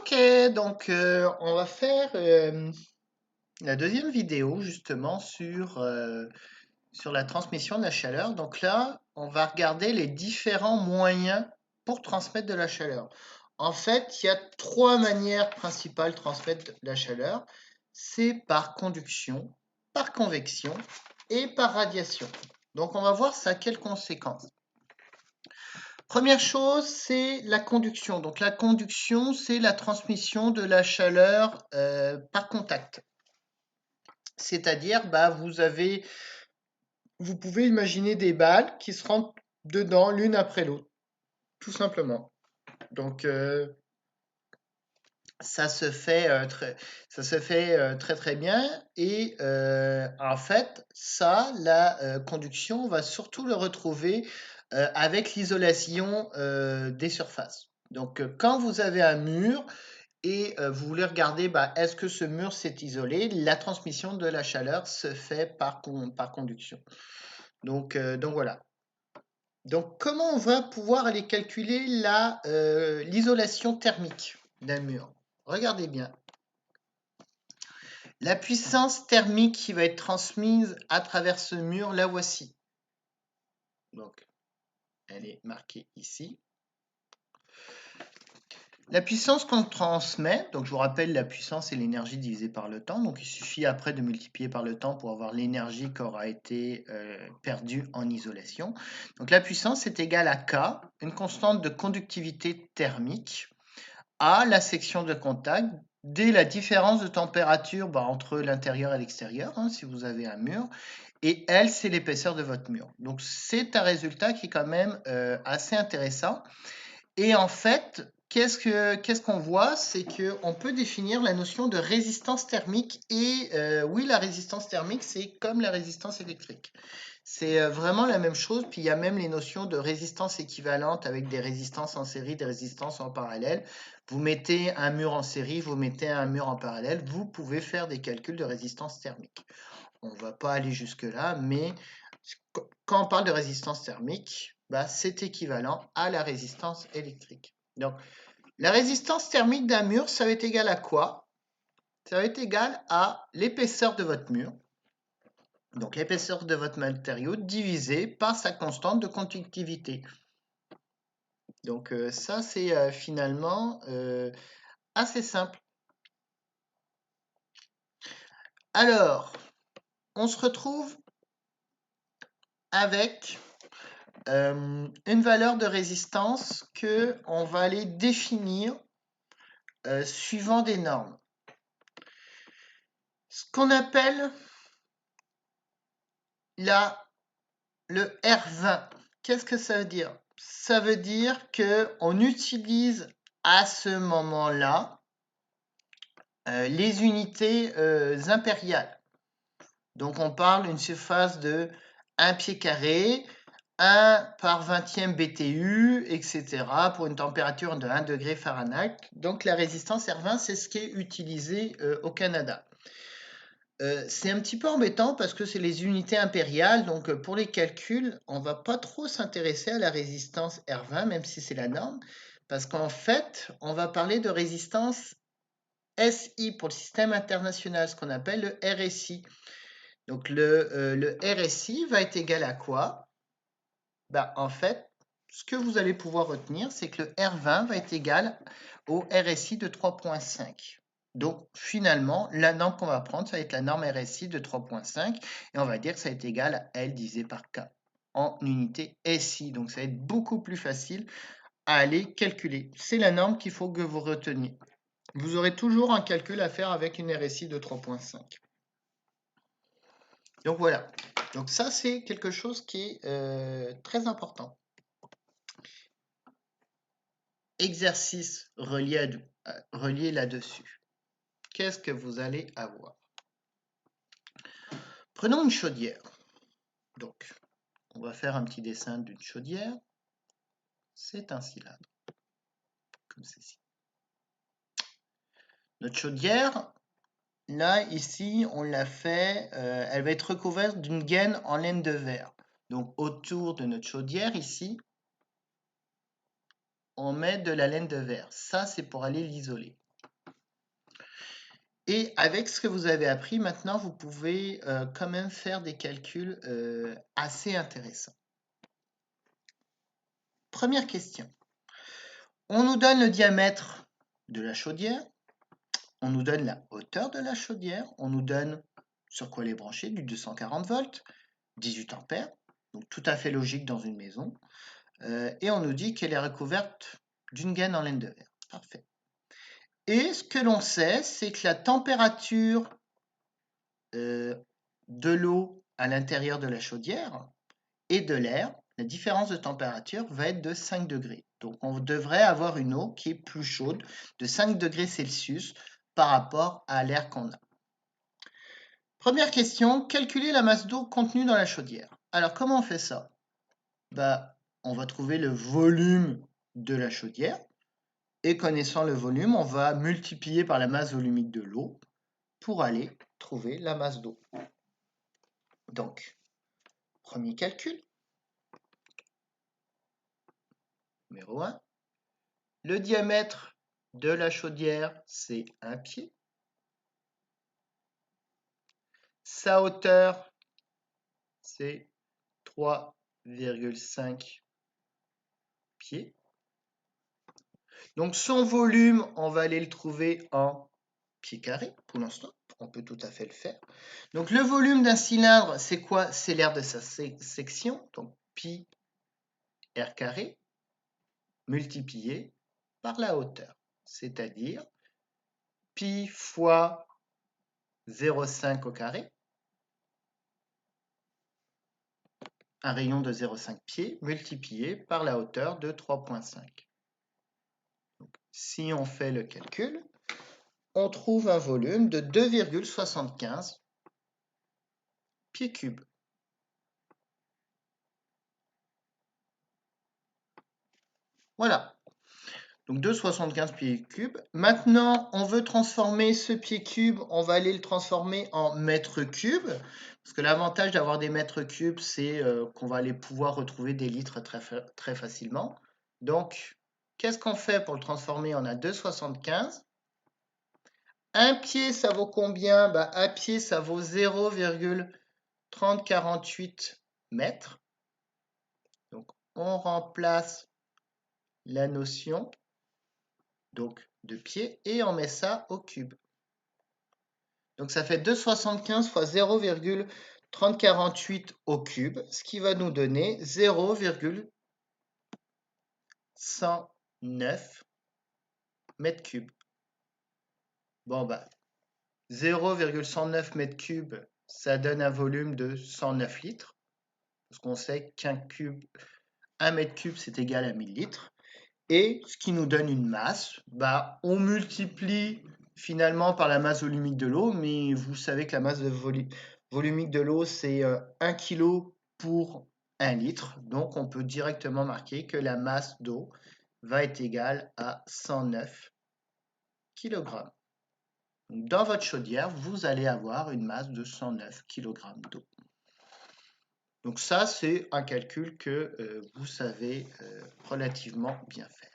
Ok, donc on va faire la deuxième vidéo justement sur la transmission de la chaleur. Donc là, on va regarder les différents moyens pour transmettre de la chaleur. En fait, il y a trois manières principales de transmettre de la chaleur. C'est par conduction, par convection et par radiation. Donc on va voir ça a quelles conséquences. Première chose, c'est la conduction. Donc la conduction, c'est la transmission de la chaleur par contact. C'est-à-dire, vous pouvez imaginer des balles qui se rentrent dedans l'une après l'autre, tout simplement. Donc ça se fait très très bien. Et en fait, la conduction, on va surtout le retrouver avec l'isolation des surfaces. Donc quand vous avez un mur et vous voulez regarder, est-ce que ce mur s'est isolé, la transmission de la chaleur se fait par conduction. Donc voilà. Donc comment on va pouvoir aller calculer l'isolation thermique d'un mur? Regardez bien. La puissance thermique qui va être transmise à travers ce mur, la voici. Donc, elle est marquée ici. La puissance qu'on transmet, donc je vous rappelle, la puissance c'est l'énergie divisée par le temps. Donc il suffit après de multiplier par le temps pour avoir l'énergie qui aura été perdue en isolation. Donc la puissance est égale à K, une constante de conductivité thermique, A, la section de contact, D, la différence de température entre l'intérieur et l'extérieur, si vous avez un mur, et L, c'est l'épaisseur de votre mur. Donc c'est un résultat qui est quand même assez intéressant. Et en fait, qu'est-ce qu'on voit? C'est qu'on peut définir la notion de résistance thermique. Et oui, la résistance thermique, c'est comme la résistance électrique. C'est vraiment la même chose. Puis il y a même les notions de résistance équivalente avec des résistances en série, des résistances en parallèle. Vous mettez un mur en série, vous mettez un mur en parallèle, vous pouvez faire des calculs de résistance thermique. On ne va pas aller jusque-là, mais quand on parle de résistance thermique, c'est équivalent à la résistance électrique. Donc, la résistance thermique d'un mur, ça va être égal à quoi? Ça va être égal à l'épaisseur de votre mur. Donc, l'épaisseur de votre matériau divisé par sa constante de conductivité. Donc, ça, c'est finalement assez simple. Alors, on se retrouve avec une valeur de résistance que on va aller définir suivant des normes. Ce qu'on appelle le R20. Qu'est-ce que ça veut dire? Ça veut dire qu'on utilise à ce moment-là les unités impériales. Donc on parle d'une surface de 1 pied carré, 1 par 20e BTU, etc. pour une température de 1 degré Fahrenheit. Donc la résistance R20, c'est ce qui est utilisé au Canada. C'est un petit peu embêtant parce que c'est les unités impériales, donc pour les calculs, on ne va pas trop s'intéresser à la résistance R20, même si c'est la norme, parce qu'en fait, on va parler de résistance SI pour le système international, ce qu'on appelle le RSI. Donc le RSI va être égal à quoi? En fait, ce que vous allez pouvoir retenir, c'est que le R20 va être égal au RSI de 3,5. Donc finalement, la norme qu'on va prendre, ça va être la norme RSI de 3,5 et on va dire que ça va être égal à L divisé par K en unité SI. Donc ça va être beaucoup plus facile à aller calculer. C'est la norme qu'il faut que vous reteniez. Vous aurez toujours un calcul à faire avec une RSI de 3,5. Donc voilà. Donc ça, c'est quelque chose qui est très important. Exercice relié là-dessus. Qu'est-ce que vous allez avoir? Prenons une chaudière. Donc, on va faire un petit dessin d'une chaudière. C'est un cylindre, comme ceci. Notre chaudière, là, ici, on l'a fait, elle va être recouverte d'une gaine en laine de verre. Donc, autour de notre chaudière, ici, on met de la laine de verre. Ça, c'est pour aller l'isoler. Et avec ce que vous avez appris, maintenant, vous pouvez quand même faire des calculs assez intéressants. Première question. On nous donne le diamètre de la chaudière, on nous donne la hauteur de la chaudière, on nous donne sur quoi elle est branchée, du 240 volts, 18 ampères, donc tout à fait logique dans une maison, et on nous dit qu'elle est recouverte d'une gaine en laine de verre. Parfait. Et ce que l'on sait, c'est que la température de l'eau à l'intérieur de la chaudière et de l'air, la différence de température va être de 5 degrés. Donc on devrait avoir une eau qui est plus chaude de 5 degrés Celsius par rapport à l'air qu'on a. Première question, calculer la masse d'eau contenue dans la chaudière. Alors comment on fait ça? On va trouver le volume de la chaudière et connaissant le volume, on va multiplier par la masse volumique de l'eau pour aller trouver la masse d'eau. Donc, premier calcul. Numéro 1. Le diamètre de la chaudière, c'est 1 pied. Sa hauteur, c'est 3,5 pieds. Donc son volume, on va aller le trouver en pieds carrés pour l'instant. On peut tout à fait le faire. Donc le volume d'un cylindre, c'est quoi? C'est l'aire de sa section. Donc pi r carré multiplié par la hauteur. C'est-à-dire pi fois 0,5 au carré. Un rayon de 0,5 pieds multiplié par la hauteur de 3,5. Si on fait le calcul, on trouve un volume de 2,75 pieds cubes. Voilà. Donc 2,75 pieds cubes. Maintenant, on veut transformer ce pied cube, on va aller le transformer en mètres cubes. Parce que l'avantage d'avoir des mètres cubes, c'est qu'on va aller pouvoir retrouver des litres très facilement. Donc, qu'est-ce qu'on fait pour le transformer? On a 2,75. Un pied, ça vaut combien? Un pied, ça vaut 0,3048 mètres. Donc, on remplace la notion donc, de pied et on met ça au cube. Donc, ça fait 2,75 fois 0,3048 au cube, ce qui va nous donner 0,109 mètres cubes. Bon, 0,109 mètres cubes, ça donne un volume de 109 litres. Parce qu'on sait qu'un mètre cube, c'est égal à 1000 litres. Et ce qui nous donne une masse, on multiplie finalement par la masse volumique de l'eau, mais vous savez que la masse volumique de l'eau, c'est 1 kg pour 1 litre. Donc on peut directement marquer que la masse d'eau va être égale à 109 kg. Dans votre chaudière, vous allez avoir une masse de 109 kg d'eau. Donc ça, c'est un calcul que vous savez relativement bien faire.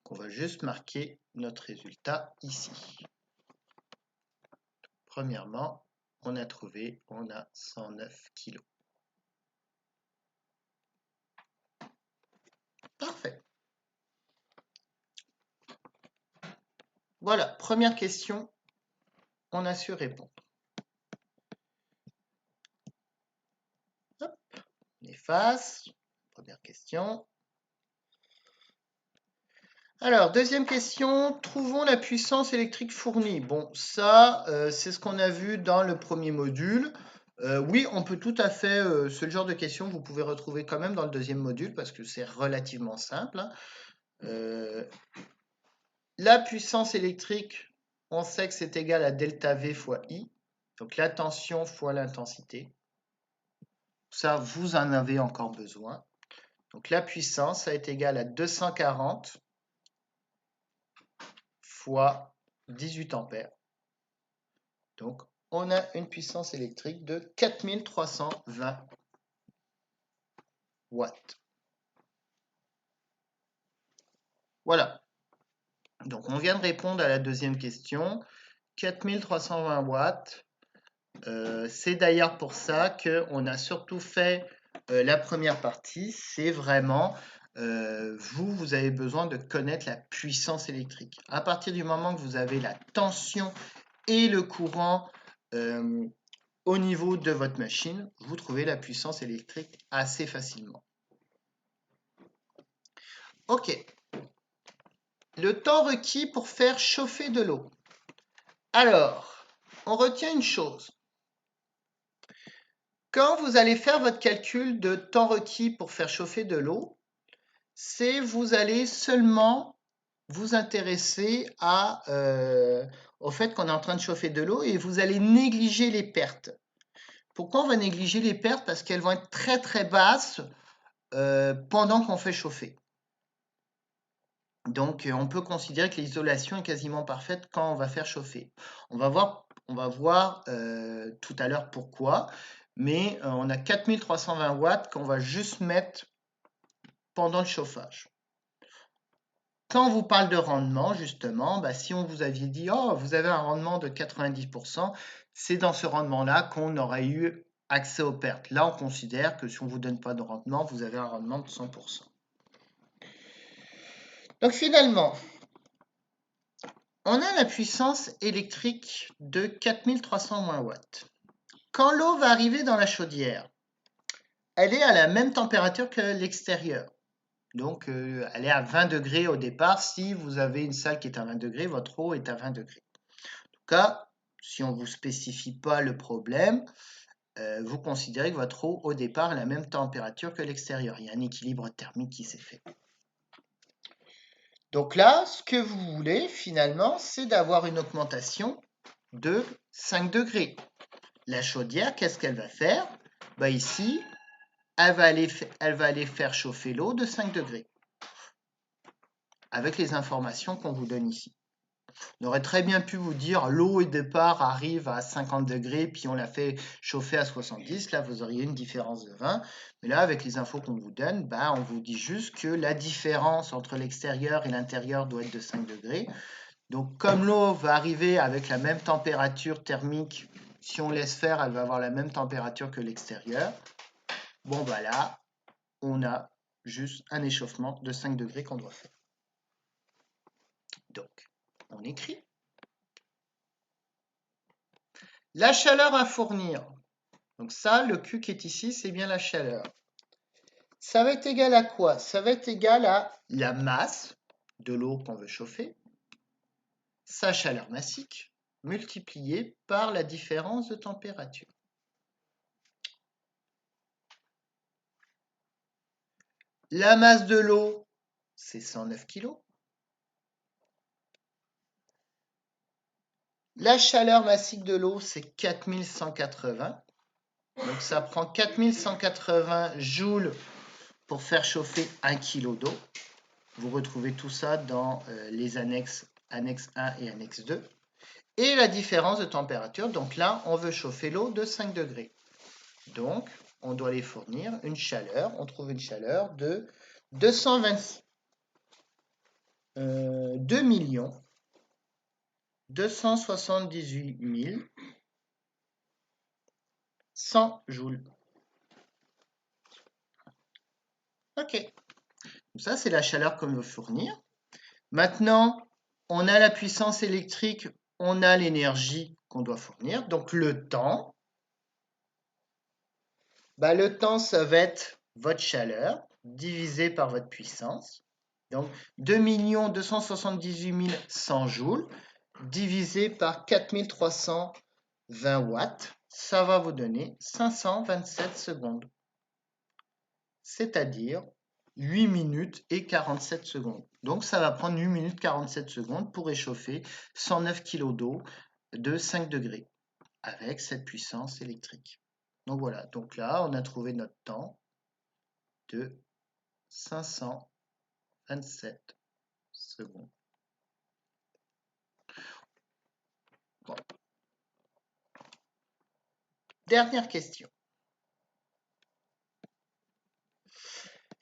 On va juste marquer notre résultat ici. Premièrement, on a 109 kg. Parfait. Voilà, première question, on a su répondre. Hop, on efface. Première question. Alors, deuxième question, trouvons la puissance électrique fournie. Bon, ça, c'est ce qu'on a vu dans le premier module. Oui, on peut tout à fait, ce genre de questions, vous pouvez retrouver quand même dans le deuxième module parce que c'est relativement simple. La puissance électrique, on sait que c'est égal à delta V fois I, donc la tension fois l'intensité. Ça, vous en avez encore besoin. Donc la puissance, ça est égal à 240 fois 18 ampères. Donc, on a une puissance électrique de 4320 watts. Voilà. Donc, on vient de répondre à la deuxième question. 4320 watts. C'est d'ailleurs pour ça qu'on a surtout fait la première partie. C'est vraiment, vous avez besoin de connaître la puissance électrique. À partir du moment que vous avez la tension et le courant au niveau de votre machine, vous trouvez la puissance électrique assez facilement. Ok. Le temps requis pour faire chauffer de l'eau. Alors, on retient une chose. Quand vous allez faire votre calcul de temps requis pour faire chauffer de l'eau, c'est vous allez seulement vous intéresser au fait qu'on est en train de chauffer de l'eau et vous allez négliger les pertes. Pourquoi on va négliger les pertes? Parce qu'elles vont être très très basses pendant qu'on fait chauffer. Donc, on peut considérer que l'isolation est quasiment parfaite quand on va faire chauffer. On va voir tout à l'heure pourquoi, mais on a 4320 watts qu'on va juste mettre pendant le chauffage. Quand on vous parle de rendement, justement, si on vous aviez dit « Oh, vous avez un rendement de 90%, c'est dans ce rendement-là qu'on aurait eu accès aux pertes. » Là, on considère que si on ne vous donne pas de rendement, vous avez un rendement de 100%. Donc finalement, on a la puissance électrique de 4320 watts. Quand l'eau va arriver dans la chaudière, elle est à la même température que l'extérieur. Donc, elle est à 20 degrés au départ. Si vous avez une salle qui est à 20 degrés, votre eau est à 20 degrés. En tout cas, si on ne vous spécifie pas le problème, vous considérez que votre eau au départ est à la même température que l'extérieur. Il y a un équilibre thermique qui s'est fait. Donc là, ce que vous voulez finalement, c'est d'avoir une augmentation de 5 degrés. La chaudière, qu'est-ce qu'elle va faire? Ici, elle va aller faire chauffer l'eau de 5 degrés. Avec les informations qu'on vous donne ici. On aurait très bien pu vous dire l'eau au départ arrive à 50 degrés, puis on la fait chauffer à 70. Là, vous auriez une différence de 20. Mais là, avec les infos qu'on vous donne, on vous dit juste que la différence entre l'extérieur et l'intérieur doit être de 5 degrés. Donc, comme l'eau va arriver avec la même température thermique, si on laisse faire, elle va avoir la même température que l'extérieur. Bon, là, on a juste un échauffement de 5 degrés qu'on doit faire. Donc, on écrit. La chaleur à fournir. Donc ça, le Q qui est ici, c'est bien la chaleur. Ça va être égal à quoi? Ça va être égal à la masse de l'eau qu'on veut chauffer, sa chaleur massique, multipliée par la différence de température. La masse de l'eau, c'est 109 kg. La chaleur massique de l'eau, c'est 4180. Donc ça prend 4180 joules pour faire chauffer 1 kg d'eau. Vous retrouvez tout ça dans les annexes 1 et annexe 2. Et la différence de température, donc là, on veut chauffer l'eau de 5 degrés. Donc, on doit les fournir une chaleur. On trouve une chaleur de 2 278 100 joules. Ok. Donc ça, c'est la chaleur qu'on veut fournir. Maintenant, on a la puissance électrique, on a l'énergie qu'on doit fournir. Donc, le temps. Le temps, ça va être votre chaleur divisé par votre puissance. Donc, 2 278 100 joules divisé par 4320 watts, ça va vous donner 527 secondes. C'est-à-dire 8 minutes et 47 secondes. Donc, ça va prendre 8 minutes 47 secondes pour réchauffer 109 kg d'eau de 5 degrés avec cette puissance électrique. Donc voilà, donc là, on a trouvé notre temps de 527 secondes. Bon. Dernière question.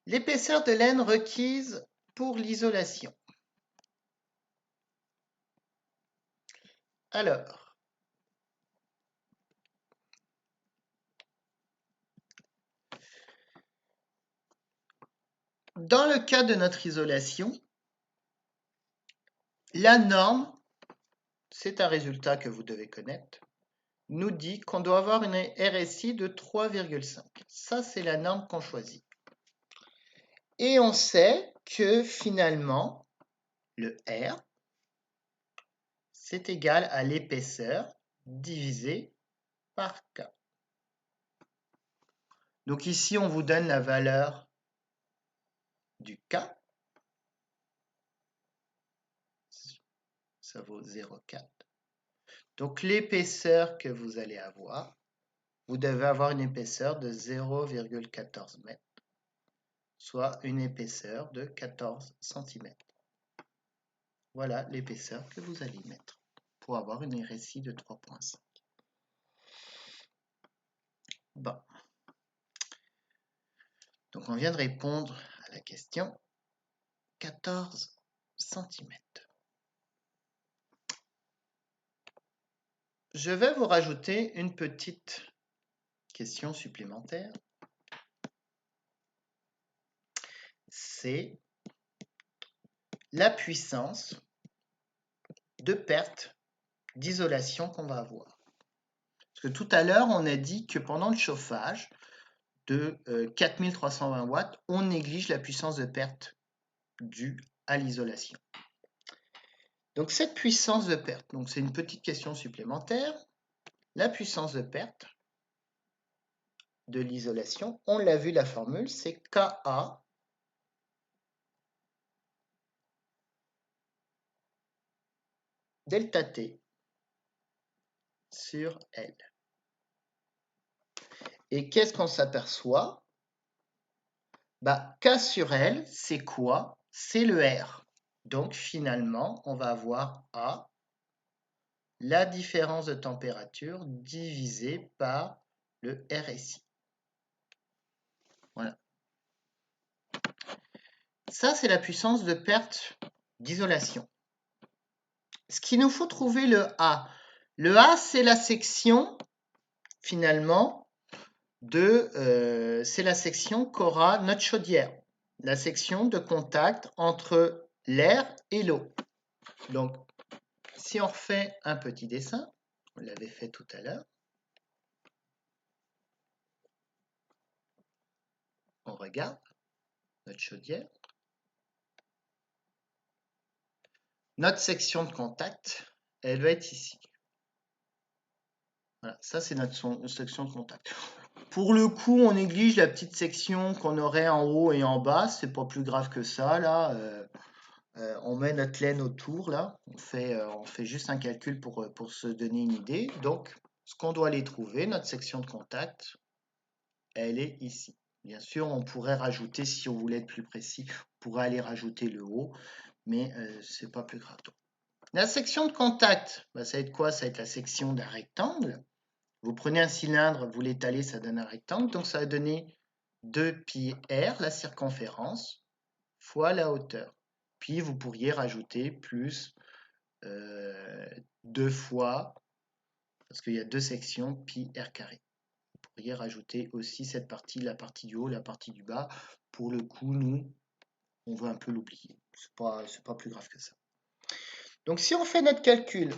L'épaisseur de laine requise pour l'isolation. Alors, dans le cas de notre isolation, la norme, c'est un résultat que vous devez connaître, nous dit qu'on doit avoir une RSI de 3,5. Ça, c'est la norme qu'on choisit. Et on sait que finalement, le R, c'est égal à l'épaisseur divisé par K. Donc ici, on vous donne la valeur du K. Ça vaut 0,4. Donc l'épaisseur que vous allez avoir, vous devez avoir une épaisseur de 0,14 mètres, soit une épaisseur de 14 cm. Voilà l'épaisseur que vous allez mettre pour avoir une RSI de 3,5. Bon. Donc on vient de répondre à la question 14 cm. Je vais vous rajouter une petite question supplémentaire. C'est la puissance de perte d'isolation qu'on va avoir. Parce que tout à l'heure, on a dit que pendant le chauffage de 4320 watts, on néglige la puissance de perte due à l'isolation. Donc cette puissance de perte, donc c'est une petite question supplémentaire. La puissance de perte de l'isolation, on l'a vu, la formule, c'est Ka delta T sur L. Et qu'est-ce qu'on s'aperçoit? K sur L, c'est quoi? C'est le R. Donc finalement, on va avoir A, la différence de température divisée par le RSI. Voilà. Ça, c'est la puissance de perte d'isolation. Ce qu'il nous faut trouver le A. Le A, c'est la section, finalement, c'est la section qu'aura notre chaudière. La section de contact entre l'air et l'eau. Donc, si on refait un petit dessin, on l'avait fait tout à l'heure, on regarde notre chaudière. Notre section de contact, elle va être ici. Voilà, ça c'est notre section de contact. Pour le coup, on néglige la petite section qu'on aurait en haut et en bas. C'est pas plus grave que ça là. On met notre laine autour là. On fait juste un calcul pour se donner une idée. Donc, ce qu'on doit aller trouver, notre section de contact, elle est ici. Bien sûr, on pourrait rajouter, si on voulait être plus précis, on pourrait aller rajouter le haut, mais c'est pas plus grave. La section de contact, ça va être quoi? Ça va être la section d'un rectangle. Vous prenez un cylindre, vous l'étalez, ça donne un rectangle. Donc ça va donner 2πr, la circonférence, fois la hauteur. Puis vous pourriez rajouter plus 2 fois, parce qu'il y a deux sections, πr². Vous pourriez rajouter aussi cette partie, la partie du haut, la partie du bas. Pour le coup, nous, on veut un peu l'oublier. C'est pas plus grave que ça. Donc si on fait notre calcul,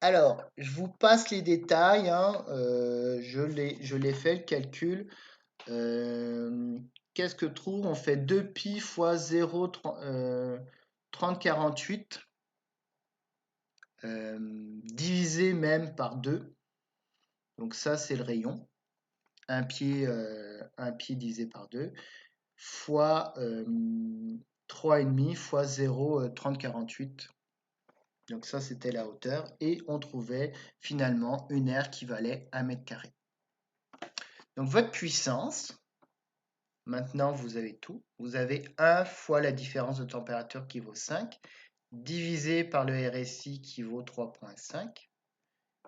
alors je vous passe les détails, hein, je l'ai fait le calcul. Qu'est-ce que trouve? On fait 2π fois 0, 3048, divisé même par 2. Donc ça, c'est le rayon. Un pied divisé par 2, fois 3,5 fois 0, 3048. Donc ça, c'était la hauteur. Et on trouvait finalement une aire qui valait 1 mètre carré. Donc votre puissance, maintenant vous avez tout. Vous avez 1 fois la différence de température qui vaut 5, divisé par le RSI qui vaut 3,5.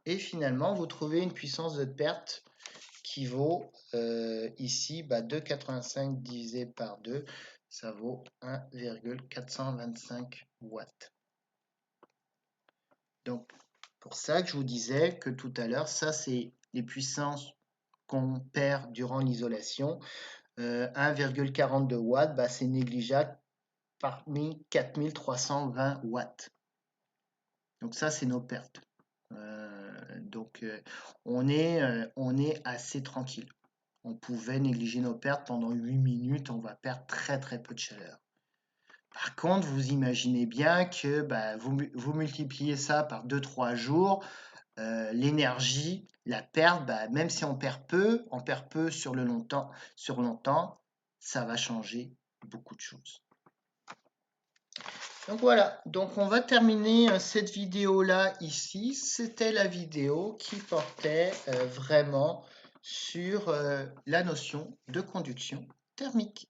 Et finalement, vous trouvez une puissance de perte qui vaut ici 2,85 divisé par 2, ça vaut 1,425 watts. Donc, pour ça que je vous disais que tout à l'heure, ça c'est les puissances qu'on perd durant l'isolation. 1,42 watts, bah, c'est négligeable parmi 4320 watts. Donc ça, c'est nos pertes. On est assez tranquille. On pouvait négliger nos pertes pendant 8 minutes, on va perdre très très peu de chaleur. Par contre, vous imaginez bien que bah, vous multipliez ça par 2-3 jours, l'énergie, la perte, bah, même si on perd peu sur longtemps, ça va changer beaucoup de choses. Donc voilà, donc on va terminer cette vidéo-là ici. C'était la vidéo qui portait vraiment sur la notion de conduction thermique.